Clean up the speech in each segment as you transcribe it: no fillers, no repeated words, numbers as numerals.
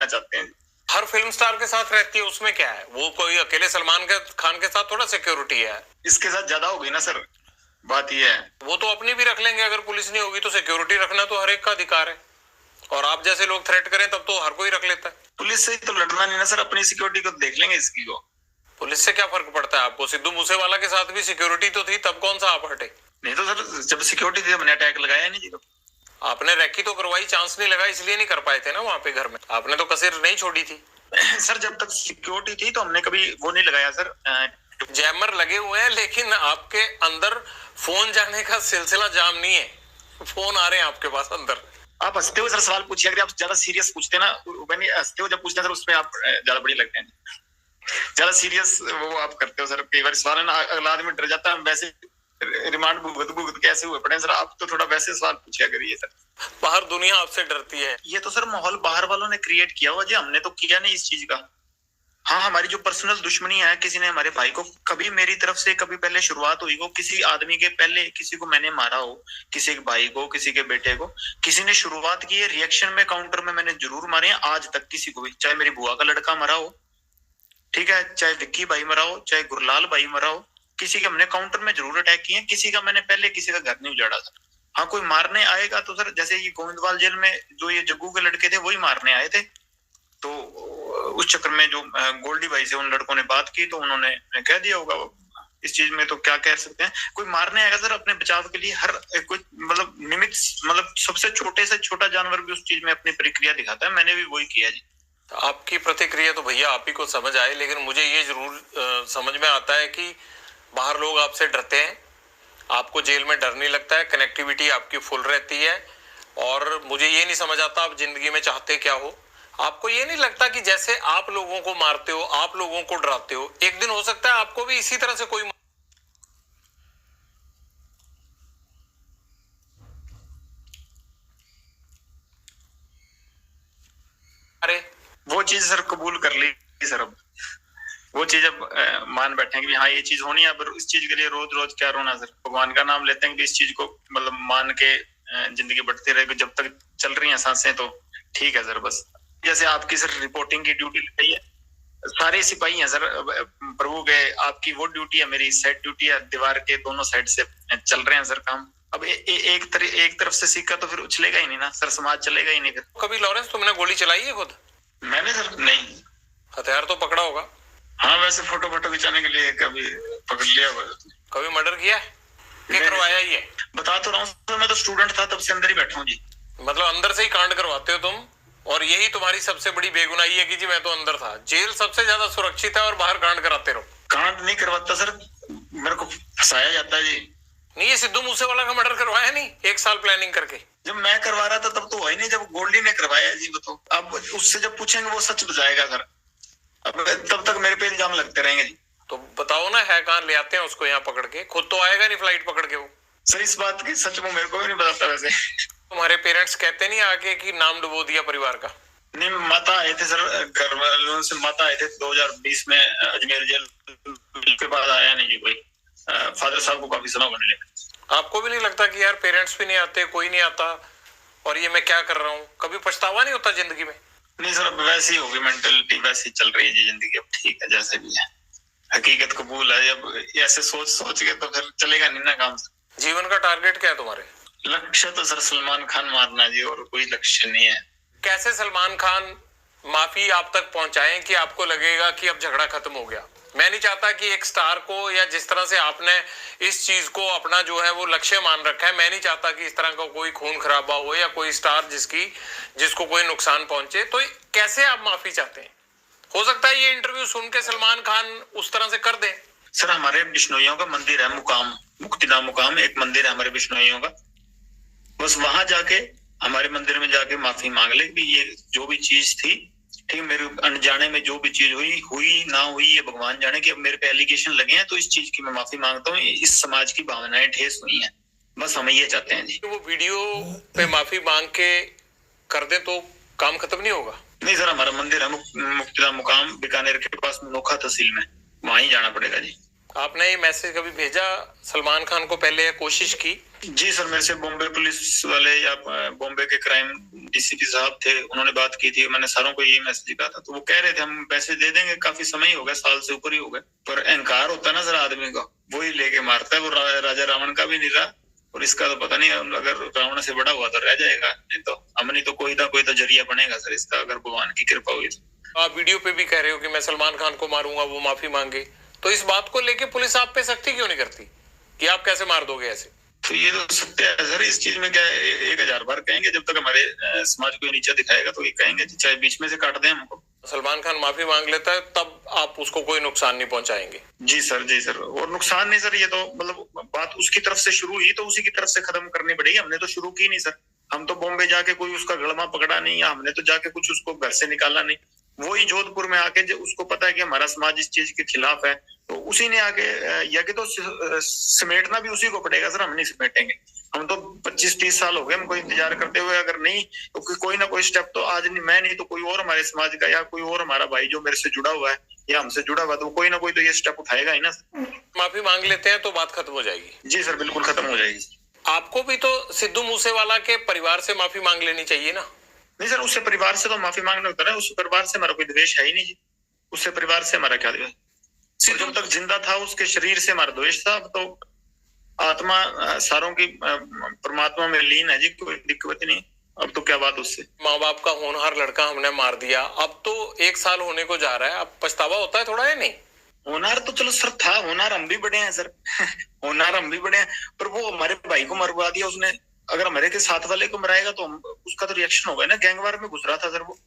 चाहते हैं। हर film star के साथ रहती है, उसमें क्या है? वो कोई अकेले सलमान खान के साथ थोड़ा सिक्योरिटी है। इसके साथ ज्यादा हो गई ना सर, बात ये है। वो तो अपनी भी रख लेंगे, अगर पुलिस नहीं होगी तो सिक्योरिटी रखना तो हर एक का अधिकार है, और आप जैसे लोग थ्रेट करें तब तो हर कोई रख लेता है। पुलिस से तो लड़ना नहीं ना सर, अपनी सिक्योरिटी को देख लेंगे इसकी को। पुलिस से क्या फर्क पड़ता है आपको? सिद्धू मूसेवाला के साथ भी सिक्योरिटी तो थी, तब कौन सा आप हटे? नहीं तो सर, जब सिक्योरिटी थी हमने अटैक लगाया नहीं जी। तो आपने रैकी तो करवाई, चांस नहीं लगा इसलिए नहीं कर पाए थे ना वहां पे घर में, आपने तो कसीर नहीं छोड़ी थी। सर जब तक सिक्योरिटी थी तो हमने कभी वो नहीं लगाया सर। जैमर लगे हुए हैं, लेकिन आपके अंदर फोन जाने का सिलसिला जाम नहीं है, फोन आ रहे हैं आपके पास अंदर। आप हंसते हो सर, सवाल पूछिए, अगर आप ज्यादा सीरियस पूछते ना, हंसते हो जब पूछते हैं सर, उसमें आप ज्यादा बड़ी लगते हैं। ज्यादा सीरियस वो आप करते हो सर, कई बार सवाल है ना, अगला आदमी डर जाता है, वैसे रिमांड भुगत कैसे हुए पड़े सर, आप तो थोड़ा वैसे सवाल पूछिया करिए सर। बाहर दुनिया आपसे डरती है। ये तो सर माहौल बाहर वालों ने क्रिएट किया हुआ जी, हमने तो किया नहीं इस चीज का। हाँ, हमारी जो पर्सनल दुश्मनी है, किसी ने हमारे भाई को, कभी मेरी तरफ से कभी पहले शुरुआत हुई हो, किसी आदमी के पहले किसी को मैंने मारा हो, किसी के भाई को, किसी के बेटे को, किसी ने शुरुआत की है, रिएक्शन में, काउंटर में मैंने जरूर मारे हैं। आज तक किसी को भी, चाहे मेरी बुआ का लड़का मरा हो, ठीक है, चाहे विक्की भाई मरा हो, चाहे गुरलाल भाई मरा हो, किसी के हमने काउंटर में जरूर अटैक किए, किसी का मैंने पहले किसी का घर नहीं उजाड़ा था। हाँ, कोई मारने आएगा तो सर, जैसे ये गोविंदवाल जेल में जो ये जग्गू के लड़के थे वही मारने आए थे, तो उस चक्कर में जो गोल्डी भाई से उन लड़कों ने बात की तो उन्होंने कह दिया होगा। इस चीज में तो क्या कह सकते हैं, कोई मारने आएगा सर अपने बचाव के लिए, हर कोई मतलब निमित्त, मतलब सबसे छोटे से छोटा जानवर भी उस चीज में अपनी प्रक्रिया दिखाता है, मैंने भी वही किया जी। आपकी प्रतिक्रिया तो भैया आप ही को समझ आए, लेकिन मुझे ये जरूर समझ में आता है कि बाहर लोग आपसे डरते हैं, आपको जेल में डर नहीं लगता है, कनेक्टिविटी आपकी फुल रहती है, और मुझे ये नहीं समझ आता आप जिंदगी में चाहते क्या हो। आपको ये नहीं लगता कि जैसे आप लोगों को मारते हो, आप लोगों को डराते हो, एक दिन हो सकता है आपको भी इसी तरह से कोई अरे वो चीज सर कबूल कर ली सर, अब वो चीज अब मान बैठे कि हाँ ये चीज होनी है, पर इस चीज के लिए रोज रोज क्या रोना सर, भगवान का नाम लेते हैं कि इस चीज को मतलब मान के जिंदगी बढ़ती रहेगी, जब तक चल रही है सांसें तो ठीक है सर। बस जैसे आपकी सर रिपोर्टिंग की ड्यूटी लगाई है, सारे सिपाही हैं सर प्रभु के, आपकी वो ड्यूटी है, मेरी साइड ड्यूटी है, दीवार के दोनों साइड से चल रहे हैं सर काम। अब एक तरफ से सिक्का तो फिर उछलेगा ही नहीं ना सर, समाज चलेगा ही नहीं फिर। कभी लॉरेंस तुमने गोली चलाई है खुद? मैंने सर नहीं। हथियार तो पकड़ा होगा? हाँ, वैसे फोटो खिंचाने के लिए कभी पकड़ लिया होगा। कभी मर्डर किया है? क्या करवाया ये? बता तो रहा हूँ, मैं तो स्टूडेंट था तब से अंदर ही बैठा हूँ जी। मतलब अंदर से ही कांड करवाते हो तुम, और यही तुम्हारी सबसे बड़ी बेगुनाही है कि जी मैं तो अंदर था। जेल सबसे ज्यादा सुरक्षित है और बाहर कांड कराते रहो। कांड नहीं करवाता सर, मेरे को फंसाया जाता है जी। नहीं, ये सिद्धू मूसेवाला का मर्डर करवाया नहीं 1 साल प्लानिंग करके? जब मैं करवा रहा था तब तो हुआ ही नहीं, जब गोल्डी ने करवाया जी वो तो। अब उससे जब पूछेंगे वो सच बताएगा सर, अब तब तक मेरे पे इल्जाम लगते रहेंगे जी। तो बताओ ना, है कहाँ, ले आते हैं उसको यहाँ पकड़ के, खुद तो आएगा नहीं फ्लाइट पकड़ के वो। सर इस बात की सच में मेरे को भी नहीं बताता वैसे। तुम्हारे पेरेंट्स कहते नहीं आके कि नाम डुबो दिया परिवार का? नहीं, माता आए थे सर, घर वालों से माता आए थे 2020 में अजमेर जेल के बाद आया नहीं जी कोई। फादर साहब को काफी समय बनने लगे। आपको भी नहीं लगता कि यार पेरेंट्स भी नहीं आते, कोई नहीं आता, और ये मैं क्या कर रहा हूँ? कभी पछतावा नहीं होता जिंदगी में? नहीं सर, अब वैसी होगी मेंटलिटी, वैसी चल रही है जी जिंदगी, अब ठीक है जैसे भी है, हकीकत कबूल है। अब ऐसे सोच के तो फिर चलेगा नहीं ना काम। जीवन का टारगेट क्या है तुम्हारे? लक्ष्य तो सर सलमान खान मारना जी, और कोई लक्ष्य नहीं है। कैसे सलमान खान माफी आप तक पहुंचाएं कि आपको लगेगा कि अब झगड़ा खत्म हो गया? मैं नहीं चाहता कि एक स्टार को, या जिस तरह से आपने इस चीज को अपना जो है वो लक्ष्य मान रखा है, मैं नहीं चाहता कि इस तरह का कोई खून खराबा हो या कोई स्टार जिसको कोई नुकसान पहुंचे। तो कैसे आप माफी चाहते हैं? हो सकता है ये इंटरव्यू सुन के सलमान खान उस तरह से कर दे। सर हमारे बिश्नोइयों का मंदिर है मुकाम, मुक्तिधाम मुकाम एक मंदिर है हमारे बिश्नोइयों का, बस वहां जाके हमारे मंदिर में जाके माफी मांग ले कि ये जो भी चीज थी, ठीक, मेरे अनजाने में जो भी चीज हुई ना हुई, ये भगवान जाने कि अब मेरे पे एलिगेशन लगे हैं, तो इस चीज की मैं माफी मांगता हूँ। इस समाज की भावनाएं ठेस हुई हैं, बस हम ये चाहते हैं जी। वो वीडियो पे माफी मांग के कर दे तो काम खत्म नहीं होगा? नहीं सर, हमारा मंदिर है मुक्तिधाम मुकाम बीकानेर के पास मनोखा तहसील में, वहां ही जाना पड़ेगा जी। आपने ये मैसेज कभी भेजा सलमान खान को पहले या कोशिश की? जी सर, मेरे से बॉम्बे पुलिस वाले या बॉम्बे के क्राइम डीसीपी साहब थे, उन्होंने बात की थी। मैंने सारों को ये मैसेज कहा था, तो वो कह रहे थे हम पैसे दे देंगे। काफी समय ही हो गया, साल से ऊपर ही हो गए। पर अहंकार होता है ना सर आदमी का, वो ही लेके मारता है। वो राजा रावण का भी नहीं रहा, और इसका तो पता नहीं, अगर रावण से बड़ा हुआ तो रह जाएगा, नहीं तो हमने तो कोई ना कोई तो जरिया बनेगा सर इसका, अगर भगवान की कृपा हुई तो। आप वीडियो पे भी कह रहे हो कि मैं सलमान खान को मारूंगा, वो माफी मांगे, तो इस बात को लेके पुलिस आप पे सख्ती क्यों नहीं करती कि आप कैसे मार दोगे ऐसे? तो ये तो सत्य है सर, इस चीज में क्या है, 1000 बार कहेंगे, जब तक हमारे समाज को नीचा दिखाएगा तो ये कहेंगे, चाहे बीच में से काट दें हमको। सलमान खान माफी मांग लेता है तब आप उसको कोई नुकसान नहीं पहुंचाएंगे? जी सर, जी सर। और नुकसान नहीं सर, ये तो मतलब बात उसकी तरफ से शुरू हुई तो उसी की तरफ से खत्म करनी पड़ेगी। हमने तो शुरू की नहीं सर, हम तो बॉम्बे जाके कोई उसका गड़मा पकड़ा नहीं, या हमने तो जाके कुछ उसको घर से निकाला नहीं। वही जोधपुर में आके, जो उसको पता है कि हमारा समाज इस चीज के खिलाफ है, तो उसी ने आके या कि तो समेटना भी उसी को पड़ेगा सर, हम नहीं समेटेंगे। हम तो 25-30 साल हो गए हमको इंतजार करते हुए, अगर नहीं तो कोई ना कोई स्टेप तो आज नहीं, मैं नहीं तो कोई और हमारे समाज का या कोई और हमारा भाई जो मेरे से जुड़ा हुआ है या हमसे जुड़ा हुआ, तो कोई ना कोई तो ये स्टेप उठाएगा ही ना। माफी मांग लेते हैं तो बात खत्म हो जाएगी? जी सर, बिल्कुल खत्म हो जाएगी। आपको भी तो सिद्धू मूसेवाला के परिवार से माफी मांग लेनी चाहिए ना? नहीं सर, उससे परिवार से तो माफी मांगना होता है, उस परिवार से हमारा कोई द्वेष है ही नहीं जी। उससे परिवार से हमारा क्या द्वेष? जब तक जिंदा था उसके शरीर से हमारा द्वेष था। अब तो आत्मा सारों की परमात्मा में लीन है जी, कोई दिक्कत नहीं। अब तो क्या बात उससे। माँ बाप का होनहार लड़का हमने मार दिया, अब तो 1 साल होने को जा रहा है, अब पछतावा होता है थोड़ा या नहीं? होनहार तो चलो सर था, होनहार हम भी बड़े हैं सर होनहार हम भी बड़े हैं, पर वो हमारे भाई को मरवा दिया उसने। अगर हमारे के साथ वाले को मराएगा तो उसका तो रिएक्शन होगा ना। गैंगवार में घुस रहा था सर, वो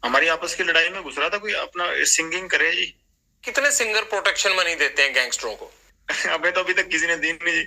हमारी आपस की लड़ाई में घुस रहा था। कोई अपना सिंगिंग करे जी। कितने सिंगर प्रोटेक्शन मनी देते हैं गैंगस्टरों को? अबे तो अभी तक किसी ने दी नहीं जी।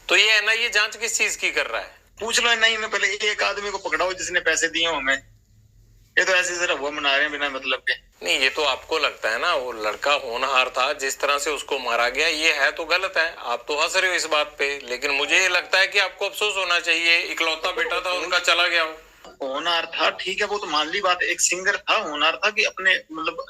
तो ये एनआईए जांच किस चीज की कर रहा है? पूछ लो एनआईए में, पहले एक आदमी को पकड़ाओ जिसने पैसे दिए हमें। ये तो ऐसे जरा वो मना रहे हैं बिना मतलब के। नहीं, ये तो आपको लगता है ना, वो लड़का होनहार था, जिस तरह से उसको मारा गया ये है तो गलत है। आप तो हंस रहे हो इस बात पे, लेकिन मुझे ये लगता है कि आपको अफसोस होना चाहिए, इकलौता बेटा था उनका चला गया। होनहार था, ठीक है, वो तो मान ली बात। एक सिंगर था, होनहार था कि अपने मतलब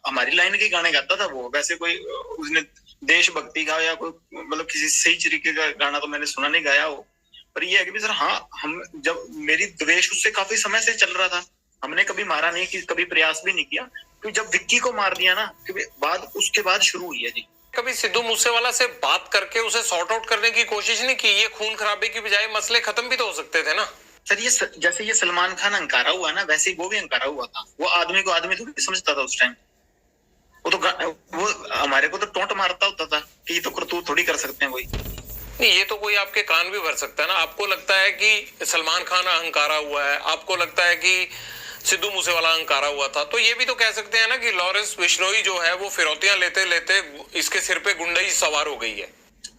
हमारी लाइन के गाने गाता था वो। वैसे कोई उसने देशभक्ति का या कोई मतलब किसी सही तरीके का गाना तो मैंने सुना नहीं गाया हो। पर ये है कि सर हाँ, हम जब मेरी द्वेष उससे काफी समय से चल रहा था, हमने कभी मारा नहीं, कि कभी प्रयास भी नहीं किया। तो जब विक्की को मार दिया ना, बाद उसके बाद शुरू हुई है जी। कभी सिद्धू मूसेवाला से बात करके उसे सॉर्ट आउट करने की कोशिश नहीं की? ये खून खराबे की बजाय मसले खत्म भी तो हो सकते थे ना सर। ये जैसे ये सलमान खान अंकारा हुआ ना, वैसे ही वो भी अंकारा हुआ था। वो आदमी को आदमी थोड़ी समझता था उस टाइम। वो हमारे को तो टोंट मारता होता था कि ये तो करतूत थोड़ी कर सकते हैं कोई। नहीं, ये तो कोई आपके कान भी भर सकता है ना। आपको लगता है कि सलमान खान अहंकारा हुआ है, आपको लगता है कि सिद्धू मूसेवाला अहंकारा हुआ था, तो ये भी तो कह सकते हैं ना कि लॉरेंस बिश्नोई जो है वो फिरौतियां लेते लेते इसके सिर पे गुंडई सवार हो गई है।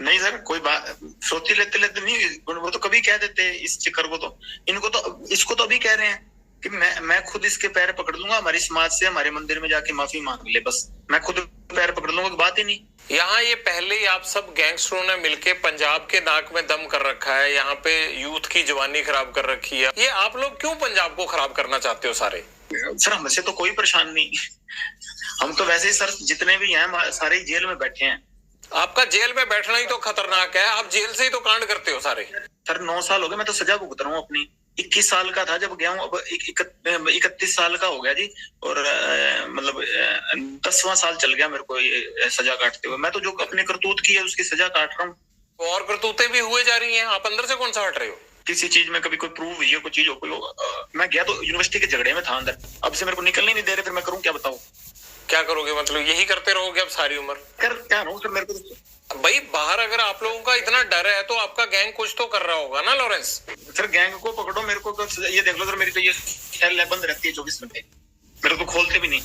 नहीं सर, कोई बात फिरौती लेते लेते नहीं, वो तो कभी कह देते हैं इस चक्कर को। तो इनको तो इसको तो अभी कह रहे हैं कि मैं खुद इसके पैर पकड़ लूंगा, हमारी समाज से हमारे मंदिर में जाके माफी मांग ले, बस मैं खुद पैर पकड़ लूंगा, बात ही नहीं। यहाँ ये पहले ही आप सब गैंगस्टरों ने मिलके पंजाब के नाक में दम कर रखा है, यहाँ पे यूथ की जवानी खराब कर रखी है। ये आप लोग क्यों पंजाब को खराब करना चाहते हो सारे? सर हमसे तो कोई परेशान नहीं, हम तो वैसे ही सर जितने भी हैं सारे ही जेल में बैठे हैं। आपका जेल में बैठना ही तो खतरनाक है, आप जेल से ही तो कांड करते हो सारे। सर 9 साल हो गए, मैं तो सजा भुगत रहा हूँ अपनी। 21 साल का था जब गया हूँ, अब 31 साल का हो गया जी। और मतलब 10वां साल चल गया मेरे को ये सजा काटते हुए। मैं तो जो अपने करतूत की है उसकी सजा काट रहा हूँ। और करतूतें भी हुए जा रही हैं, आप अंदर से कौन सा हट रहे हो? किसी चीज में कभी कोई प्रूव हुई है, कोई चीज हो, कोई मैं गया तो यूनिवर्सिटी के झगड़े में था अंदर, अब से मेरे को निकलने नहीं दे रहे, फिर मैं करूँ क्या बताओ? क्या करोगे? मतलब यही करते रहोगे अब सारी उम्र? कर क्या रहा हूँ सर, मेरे को भाई बाहर अगर आप लोगों का इतना डर है तो आपका गैंग कुछ तो कर रहा होगा ना लॉरेंस? सर गैंग को पकड़ो, मेरे को ये देख लो सर, मेरी तो ये सेल बंद रहती है 24 घंटे, मेरे को खोलते भी नहीं।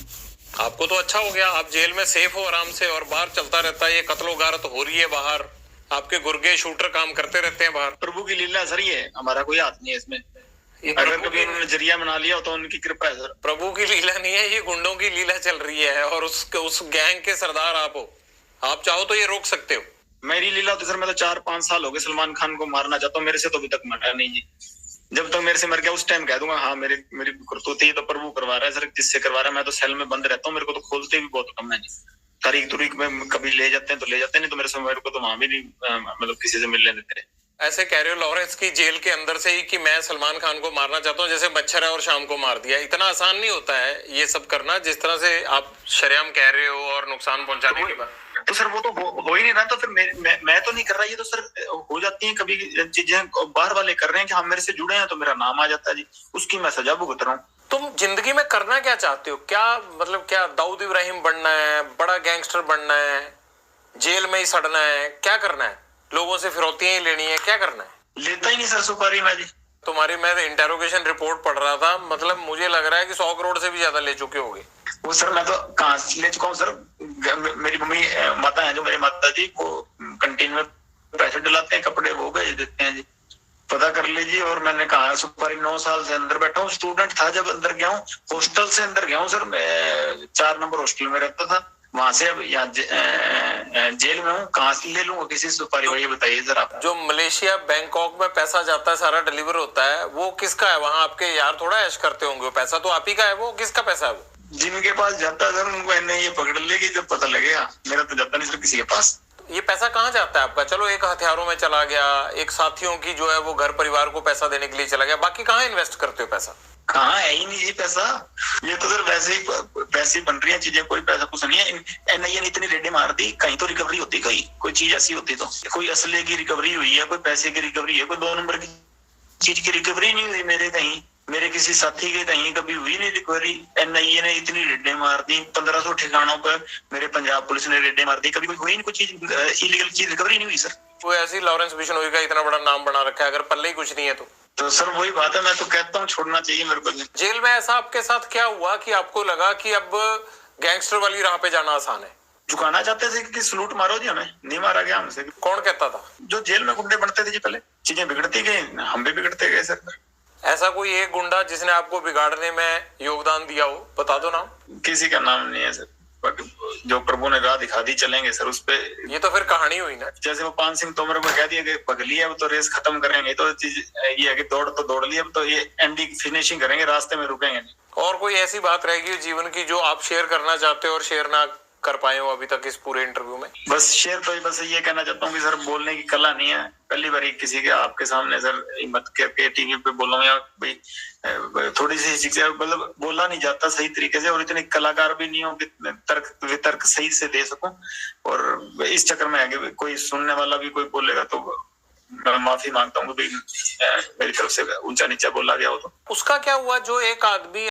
आपको तो अच्छा हो गया, आप जेल में सेफ हो आराम से, और बाहर चलता रहता है ये कत्लो गारत हो रही है बाहर, आपके गुर्गे शूटर काम करते रहते हैं बाहर। प्रभु की लीला सर, ये हमारा कोई हाथ नहीं है इसमें। अगर कभी उन्होंने जरिया बना लिया तो उनकी कृपा है सर। प्रभु की लीला नहीं है, ये गुंडों की लीला चल रही है, और उस गैंग के सरदार आप हो। आप चाहो तो ये रोक सकते हो। मेरी लीला तो सर, मैं तो 4-5 साल हो गए सलमान खान को मारना चाहता हूँ, मेरे से तो अभी तक मरा नहीं जी। जब तक मेरे से मर गया उस टाइम कह दूंगा हाँ मेरी करतूती तो प्रभु करवा रहा है सर, जिससे करवा रहा है। मैं तो सेल में बंद रहता हूँ, मेरे को तो खोलते भी बहुत कम है जी। तारीख तुरीख में कभी ले जाते हैं तो ले जाते हैं, नहीं तो मेरे को तो वहां भी नहीं मतलब किसी से मिलने देते। ऐसे कह रहे हो लॉरेंस की जेल के अंदर से ही कि मैं सलमान खान को मारना चाहता हूँ, जैसे मच्छर है और शाम को मार दिया। इतना आसान नहीं होता है ये सब करना, जिस तरह से आप शरेआम कह रहे हो और नुकसान पहुंचाने के बाद। तो सर वो तो हो ही नहीं रहा, तो फिर मैं तो नहीं कर रहा, ये तो सर हो जाती है कभी चीजें, बाहर वाले कर रहे हैं कि हम मेरे से जुड़े हैं तो मेरा नाम आ जाता है जी, उसकी मैं सजा भुगत रहा हूँ। तुम जिंदगी में करना क्या चाहते हो? क्या मतलब क्या दाऊद इब्राहिम बनना है, बड़ा गैंगस्टर बनना है, जेल में ही सड़ना है, क्या करना है? लोगों से फिरौतियां ही लेनी है, क्या करना है? लेता ही नहीं सर सुपारी मैं जी। तुम्हारी मैं इंटेरोगेशन रिपोर्ट पढ़ रहा था, मतलब मुझे लग रहा है कि 100 करोड़ से भी ज्यादा ले चुके होगे। वो सर मैं तो कहाँ से ले चुका हूँ सर, मेरी मम्मी माता है जो मेरी माता जी, वो कंटीन में पैसे डलाते हैं, कपड़े वो भेज देते हैं जी, पता कर लीजिए। और मैंने कहा सुपारी 9 साल से अंदर बैठा हूँ, स्टूडेंट था जब अंदर गया हूँ, हॉस्टल से अंदर गया हूँ सर, मैं 4 नंबर हॉस्टल में रहता था, वहां से अब यहाँ जेल में हूँ, कहाँ से ले लूंगा किसी सुपारी? भाई बताइए जरा आप। जो मलेशिया बैंकॉक में पैसा जाता है, सारा डिलीवर होता है, वो किसका है? वहां आपके यार थोड़ा ऐश करते होंगे, वो पैसा तो आप ही का है, वो किसका पैसा है? वो जिनके पास जाता है सर उनको ये पकड़ लेगी जब पता लगेगा, मेरा तो जाता नहीं सर किसी के पास। ये पैसा कहाँ जाता है आपका? चलो एक हथियारों में चला गया, एक साथियों की जो है वो घर परिवार को पैसा देने के लिए चला गया, बाकी कहाँ इन्वेस्ट करते हो पैसा? कहाँ है ही नहीं ये पैसा, ये तो सर वैसे ही बन रही है चीजें, कोई पैसा कुछ नहीं है। एनआईए ने इतनी रेडें मार दी, कहीं तो रिकवरी होती, कहीं कोई चीज ऐसी होती तो, कोई असले की रिकवरी हुई है, कोई पैसे की रिकवरी है, कोई 2 नंबर की चीज की रिकवरी नहीं हुई मेरे कहीं, मेरे किसी साथी के कहीं कभी हुई नहीं रिकवरी। एनआईए ने इतनी रेडें मार दी, 1500 ठिकानों पर मेरे पंजाब पुलिस ने रेडें मार दी, कभी कोई हुई नहीं, कोई चीज इलीगल चीज रिकवरी नहीं हुई सर। वो ऐसी लॉरेंस बिश्नोई का इतना बड़ा नाम बना रखा है, अगर पल्ले ही कुछ नहीं है तो सर वही बात है, मैं तो कहता हूँ छोड़ना चाहिए मेरे को। जेल में ऐसा आपके साथ क्या हुआ कि आपको लगा कि अब गैंगस्टर वाली राह पे जाना आसान है? झुकाना चाहते थे कि सलूट मारो जी, हमें नहीं मारा गया हमसे। कौन कहता था? जो जेल में गुंडे बनते थे जी, पहले चीजें बिगड़ती गई, हम भी बिगड़ते गए सर। ऐसा कोई एक गुंडा जिसने आपको बिगाड़ने में योगदान दिया हो, बता दो नाम। किसी का नाम नहीं है सर, जो प्रभु ने राह दिखा दी चलेंगे सर उस पे। ये तो फिर कहानी हुई ना, जैसे वो 5 सिंह तोमर को कह दिया कि पगली है, अब तो रेस खत्म करेंगे, तो चीज ये है कि दौड़ तो दौड़ ली, अब तो ये एंडी फिनिशिंग करेंगे, रास्ते में रुकेंगे नहीं। और कोई ऐसी बात रहेगी जीवन की जो आप शेयर करना चाहते हो और शेयर ना कर पाए हो अभी तक इस पूरे इंटरव्यू में? बस शेयर तो बस ये कहना चाहता हूँ कि सर बोलने की कला नहीं है, पहली बार किसी के आपके सामने सर हिम्मत करके टीवी पे बोला हूँ, या भाई थोड़ी सी शिक्षा, मतलब बोला नहीं जाता सही तरीके से, और इतने कलाकार भी नहीं हो कि तर्क वितर्क सही से दे सकूं, और इस चक्कर में आगे कोई सुनने वाला भी कोई बोलेगा तो मैं माफी मांगता हूँ कि मेरी तरफ से ऊंचा नीचा बोला गया हो तो। उसका क्या हुआ जो एक आदमी